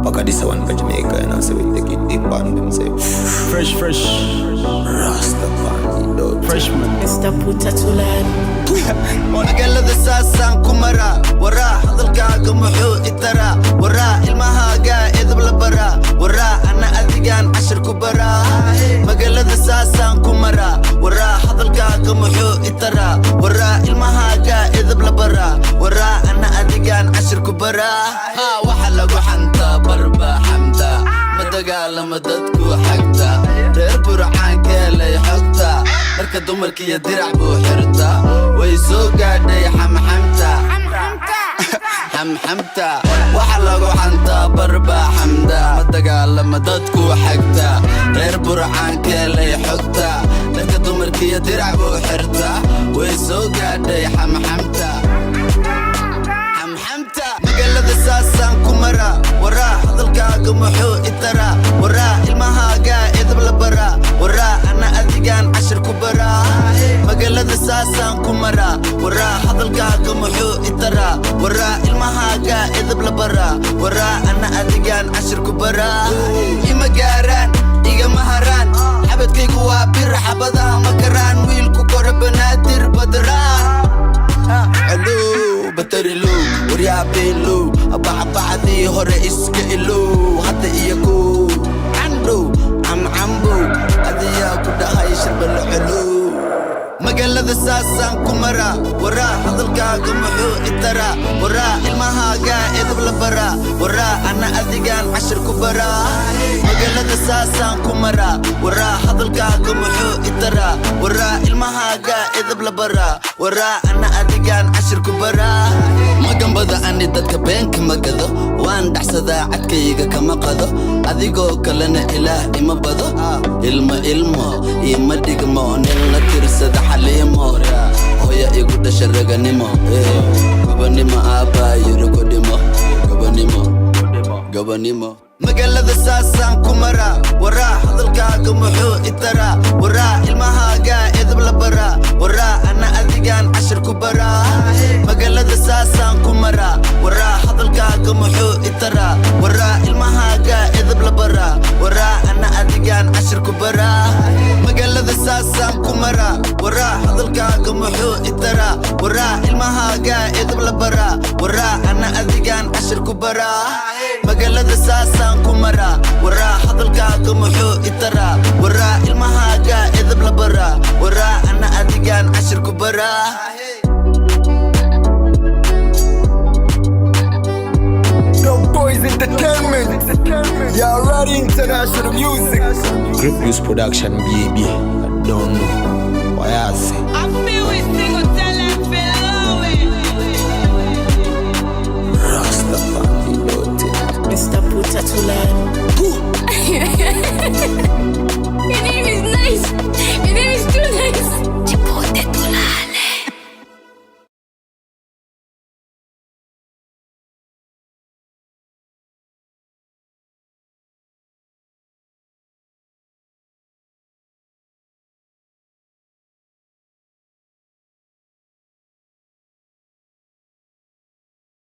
Back of this one for Jamaica, and I say we take it deep on them, say Fresh Rastafari, dog. Freshman Mr. Putatulad ونقل ذا ساسان كمرا ورا هذا الكاغ محو اترا ورا المها قائد بلا برا ورا انا اذقان 10 كبرا مقل ذا ساسان كمرا ورا هذا الكاغ محو اترا ورا المها قائد بلا برا ورا انا اذقان 10 كبرا ها وحلق وحنتا بربا حمدا مدقال مددكو حقتا رير برعان كيلي حقتا marka dumarkiiyo dirac buu xirtaa way soo gaadhay xamxamta waxa lagu xantaa barba xamda ma dagaalama dadku xagta reer burcaan keelay xogta marka dumarkiiyo dirac buu xirtaa way soo gaadhay xamxamta magaalada saasaan ku mara waraa hadalkaaga muxuu itara waraa ilmahaaga edab la bara waraa ana adigaan 10 ku bara magaalada saasaan ku mara waraa hadalkaaga muxuu itara waraa ilmahaaga edab la bara waraa ana adigaan 10 ku bara ima gaaraan iga maharaan xabadkaygu waa bir xabadaha makaraan wiilku kora banaadir badraan alo batarilu waryaa beelu abacabacdii hore iska ilow hadda iyagu candhow camcambow adiyaa ku dhahay sharbalo calow magaalada saasaan ku mara waraa hadalkaaga muxuu itara waraa ilmahaaga edab la bara waraa ana adigaan 10 ku bara magaalada saasaan ku mara waraa hadalkaaga muxuu itara waraa ilmahaaga edab la bara waraa ana adigaan 10 ku bara magambada ani dadka beenka magado waan dhaxsadaa cadkayga kama qado adigoo kalena ilaah ima bado ilmo ima dhigmo nin la tirsada xaliimo hooya igu dhasha raganimo gabanimo aabaa yiri gabanimo magaalada saasaan ku mara waraa hadalkaaga muxuu itara waraa ilmahaaga edab la bara waraa ana adigaan 10 ku bara magaalada saasaan ku mara waraa hadalkaaga muxuu itara waraa ilmahaaga edab la bara waraa ana adigaan 10 ku bara magaalada saasaan ku mara waraa hadalkaaga muxuu itara waraa ilmahaaga edab la bara waraa ana adigaan 10 ku bara magaalada saasaan ku mara waraa hadalkaaga muxuu itara waraa ilmahaaga edab la bara waraa ana adigaan 10 ku bara Boys Entertainment, you're ready international music. Grip Use Production, baby. I don't know why I say. I feel it, nigga.